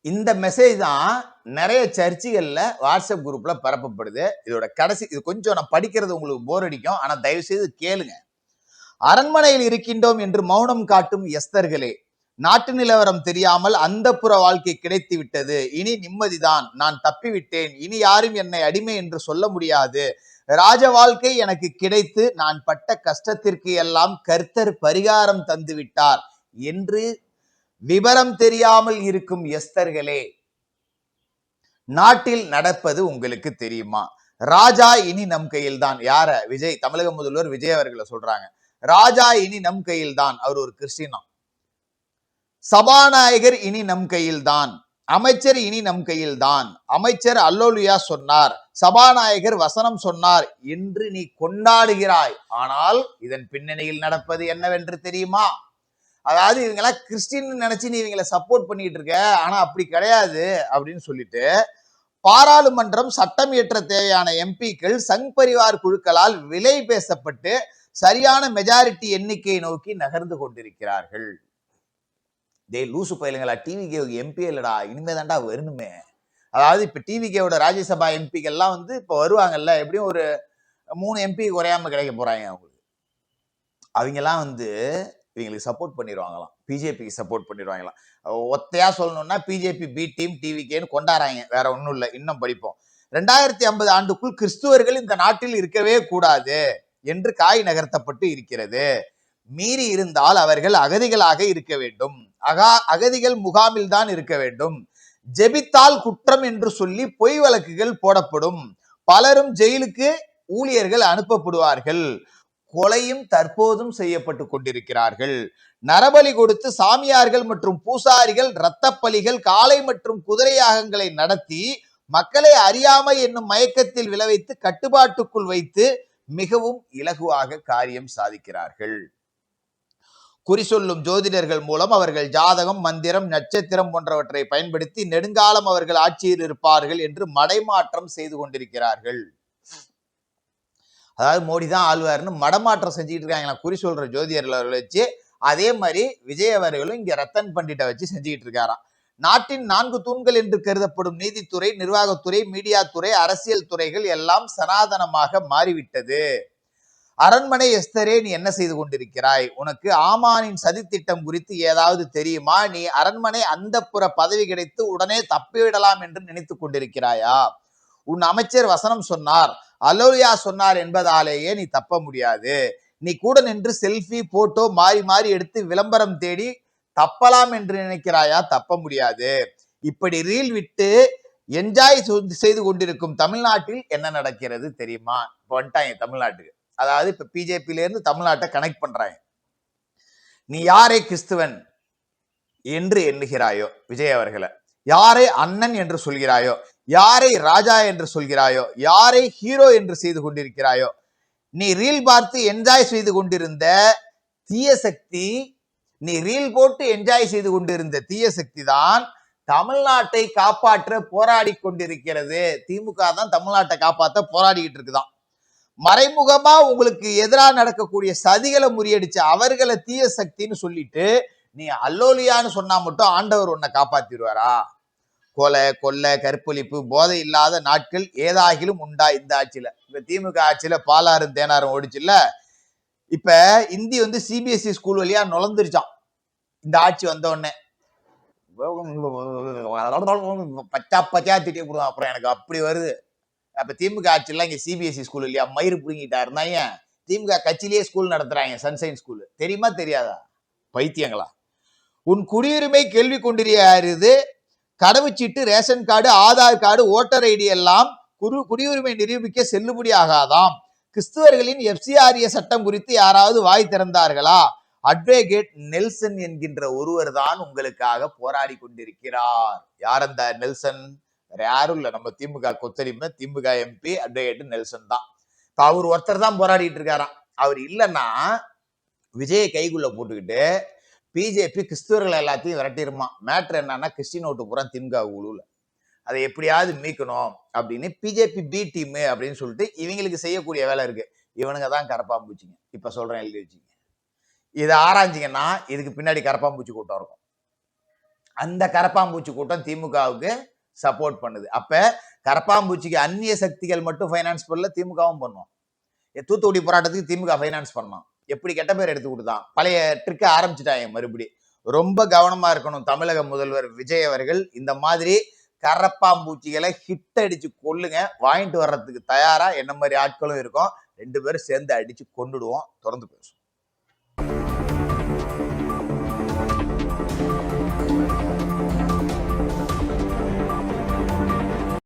இந்த மெசேஜ் தான் நிறைய சர்ச்சுகள்ல வாட்ஸ்அப் குரூப்ல பரப்பப்படுது. இதோட கடைசி இது கொஞ்சம் நான் படிக்கிறது உங்களுக்கு போர் அடிக்கும். ஆனா தயவு செய்து கேளுங்க. அரண்மனையில் இருக்கின்றோம் என்று மௌனம் காட்டும் எஸ்தர்களே, நாட்டு நிலவரம் தெரியாமல் அந்தப்புற வாழ்க்கை கிடைத்து விட்டது. இனி நிம்மதிதான். நான் தப்பிவிட்டேன். இனி யாரும் என்னை அடிமை என்று சொல்ல முடியாது. ராஜ வாழ்க்கை எனக்கு கிடைத்து நான் பட்ட கஷ்டத்திற்கு எல்லாம் கர்த்தர் பரிகாரம் தந்து விட்டார் என்று விவரம் தெரியாமல் இருக்கும் எஸ்தர்களே, நாட்டில் நடப்பது உங்களுக்கு தெரியுமா? ராஜா இனி நம் கையில் தான். யார? விஜய், தமிழக முதல்வர் விஜய் அவர்களை சொல்றாங்க. ராஜா இனி நம் கையில் தான். அவர் ஒரு கிறிஸ்டினா. சபாநாயகர் இனி நம் கையில் தான். அமைச்சர் இனி நம் கையில் தான். அமைச்சர் அல்லோலியா சொன்னார், சபாநாயகர் வசனம் சொன்னார் என்று நீ கொண்டாடுகிறாய். ஆனால் இதன் பின்னணியில் நடப்பது என்னவென்று தெரியுமா? அதாவது இவங்கெல்லாம் கிறிஸ்டின் நினைச்சு நீ இவங்களை சப்போர்ட் பண்ணிட்டு இருக்க, ஆனா அப்படி கிடையாது அப்படின்னு சொல்லிட்டு பாராளுமன்றம் சட்டம் இயற்ற தேவையான எம்பிக்கள் சங் பரிவார் குழுக்களால் விலை பேசப்பட்டு சரியான மெஜாரிட்டி எண்ணிக்கையை நோக்கி நகர்ந்து கொண்டிருக்கிறார்கள். டே லூசு பயிலுங்களா, டிவிகே எம்பி இல்லடா, இனிமே தாண்டா வரணுமே. அதாவது இப்ப டிவிகேவோட ராஜ்யசபா எம்பிக்கள் எல்லாம் வந்து இப்ப வருவாங்கல்ல, எப்படியும் ஒரு 3 எம்பி குறையாம கிடைக்க போறாங்க. அவங்களுக்கு அவங்க எல்லாம் வந்து இவங்களுக்கு சப்போர்ட் பண்ணிடுவாங்களாம், பிஜேபிக்கு சப்போர்ட் பண்ணிடுவாங்களாம். ஒத்தையா சொல்லணும்னா பிஜேபி பி டீம் டிவிகேன்னு கொண்டாடுறாங்க, வேற ஒன்றும் இல்லை. இன்னும் படிப்போம். 2050 ஆண்டுக்குள் கிறிஸ்துவர்கள் இந்த நாட்டில் இருக்கவே கூடாது என்று காய் நகர்த்தப்பட்டு இருக்கிறது. மீறி இருந்தால் அவர்கள் அகதிகளாக இருக்க வேண்டும். அகதிகள் முகாமில் தான் இருக்க வேண்டும். ஜெபித்தால் குற்றம் என்று சொல்லி பொய் வழக்குகள் போடப்படும். பலரும் ஜெயிலுக்கு ஊழியர்கள் அனுப்பப்படுவார்கள். கொலையும் தற்போதும் செய்யப்பட்டு கொண்டிருக்கிறார்கள். நரபலி கொடுத்து சாமியார்கள் மற்றும் பூசாரிகள் இரத்த பலிகள், காளை மற்றும் குதிரை யாகங்களை நடத்தி மக்களை அறியாமை என்னும் மயக்கத்தில் விளைவித்து கட்டுப்பாட்டுக்குள் வைத்து மிகவும் இலகுவாக காரியம் சாதிக்கிறார்கள். குறி சொல்லும் ஜோதிடர்கள் மூலம் அவர்கள் ஜாதகம், மந்திரம், நட்சத்திரம் போன்றவற்றை பயன்படுத்தி நெடுங்காலம் அவர்கள் ஆட்சியில் இருப்பார்கள் என்று மடைமாற்றம் செய்து கொண்டிருக்கிறார்கள். அதாவது மோடி தான் ஆழ்வார்னு மடமாற்றம் செஞ்சுட்டு இருக்காங்க குறி சொல்ற ஜோதிடர்கள் வச்சு. அதே மாதிரி விஜய் அவர்களும் இங்க ரத்தன் பண்டிட்டை வச்சு செஞ்சுக்கிட்டு இருக்காராம். நாட்டின் 4 தூண்கள் என்று கருதப்படும் நீதித்துறை, நிர்வாகத்துறை, மீடியா துறை, அரசியல் துறைகள் எல்லாம் சனாதனமாக மாறிவிட்டது. அரண்மனை எஸ்தரே, நீ என்ன செய்து கொண்டிருக்கிறாய்? உனக்கு ஆமானின் சதித்திட்டம் குறித்து ஏதாவது தெரியுமா? நீ அரண்மனை அந்தப்புற பதவி கிடைத்து உடனே தப்பிவிடலாம் என்று நினைத்து கொண்டிருக்கிறாயா? உன் அமைச்சர் வசனம் சொன்னார், அலோலியா சொன்னார் என்பதாலேயே நீ தப்ப முடியாது. நீ கூட நின்று செல்ஃபி போட்டோ மாறி மாறி எடுத்து விளம்பரம் தேடி தப்பலாம் என்று நினைக்கிறாயா? தப்ப முடியாது. இப்படி ரீல் விட்டு என்ஜாய் செய்து கொண்டிருக்கும் தமிழ்நாட்டில் என்ன நடக்கிறது தெரியுமா? வந்துட்டாங்க தமிழ்நாட்டுக்கு. அதாவது இப்ப பிஜேபியில இருந்து தமிழ்நாட்டை கனெக்ட் பண்றாங்க. நீ யாரை கிறிஸ்துவன் என்று எண்ணுகிறாயோ விஜய் அவர்களை, யாரை அண்ணன் என்று சொல்கிறாயோ, யாரை ராஜா என்று சொல்கிறாயோ, யாரை ஹீரோ என்று செய்து கொண்டிருக்கிறாயோ, நீ ரீல் பார்த்து என்ஜாய் செய்து கொண்டிருந்த தீய சக்தி, நீ ரீல் போட்டு என்ஜாய் செய்து கொண்டிருந்த தீய சக்தி தான் தமிழ்நாட்டை காப்பாற்ற போராடி கொண்டிருக்கிறது. திமுக தான் தமிழ்நாட்டை காப்பாற்ற போராடிக்கிட்டு இருக்குதான். மறைமுகமா உங்களுக்கு எதிராக நடக்கக்கூடிய சதிகளை முறியடிச்ச அவர்களை தீய சக்தின்னு சொல்லிட்டு நீ அல்லோலியான்னு சொன்னா மட்டும் ஆண்டவர் உன்னை காப்பாத்திடுவாரா? கொலை, கொள்ளை, கற்பழிப்பு, போதை இல்லாத நாட்கள் ஏதாகிலும் உண்டா இந்த ஆட்சியில? இப்ப திமுக ஆட்சியில பாலாறும் தேனாரும் ஓடிச்சுல்ல. இப்ப இந்தி வந்து சிபிஎஸ்இ ஸ்கூல் வழியா நுழைந்துருச்சான் இந்த ஆட்சி வந்த உடனே. பச்சா பச்சா திட்டி கொடுவோம். அப்புறம் எனக்கு அப்படி வருது. அப்ப திமுக ஆட்சியெல்லாம் இங்க சிபிஎஸ்இ ஸ்கூல் இல்லையா, மயிறு புடுங்கிட்டா இருந்தாங்க. திமுக கட்சியிலேயே ஸ்கூல் நடத்துறாங்க, சன்சைன் ஸ்கூல். தெரியுமா தெரியாதா? பைத்தியங்களா? உன் குடியுரிமை கேள்வி கொண்டிருக்கிறது. கடவுச்சீட்டு, ration card, Aadhaar card, voter ID எல்லாம் குடியுரிமை நிரூபிக்க செல்லுபடி ஆகாதாம். கிறிஸ்துவர்களின் எஃப்சிஆர்ஏ சட்டம் குறித்து யாராவது வாய் திறந்தார்களா? அட்வொகேட் நெல்சன் என்கின்ற ஒருவர் தான் உங்களுக்காக போராடி கொண்டிருக்கிறார். யார் அந்த நெல்சன்? வேற யாரும் இல்ல, நம்ம திமுக கொத்தடிமை திமுக எம்பி அட்வொகேட் நெல்சன் தான். இப்ப அவர் ஒருத்தர் தான் போராடிட்டு இருக்காராம். அவர் இல்லைன்னா விஜயை கைக்குள்ள போட்டுக்கிட்டு பிஜேபி கிறிஸ்துவர்கள் எல்லாத்தையும் விரட்டிருமா. மேட்ரு என்னன்னா, கிறிஸ்டின் ஓட்டு பூரா திமுக குழுல, அதை எப்படியாவது மீட்கணும் அப்படின்னு பிஜேபி பி டீம் அப்படின்னு சொல்லிட்டு இவங்களுக்கு செய்யக்கூடிய வேலை இருக்கு. இவனுங்க தான் கரப்பாம்பூச்சிங்க. இப்ப சொல்றேன், எழுதி வச்சுங்க. இதை ஆராய்ச்சிங்கன்னா இதுக்கு பின்னாடி கரப்பாம்பூச்சி கூட்டம் இருக்கும். அந்த கரப்பாம்பூச்சி கூட்டம் திமுகவுக்கு சப்போர்ட் பண்ணுது. அப்ப கரப்பாம்பூச்சிக்கு அந்நிய சக்திகள் மட்டும் ஃபைனான்ஸ் பண்ணல, திமுகவும் பண்ணும். தூத்துக்குடி போராட்டத்துக்கு திமுக ஃபைனான்ஸ் பண்ணோம். எப்படி கெட்ட பேர் எடுத்து கொடுத்தான். பழைய ட்ரிக்க ஆரம்பிச்சுட்டாங்க மறுபடி. ரொம்ப கவனமா இருக்கணும் தமிழக முதல்வர் விஜய் அவர்கள். இந்த மாதிரி கரப்பாம்பூச்சிகளை ஹிட் அடிச்சு கொல்லுங்க. வாங்கிட்டு வர்றதுக்கு தயாரா என்ன மாதிரி ஆட்களும் இருக்கும். 2 பேரும் சேர்ந்து அடிச்சு கொண்டுடுவோம். தொடர்ந்து பேசுவோம்.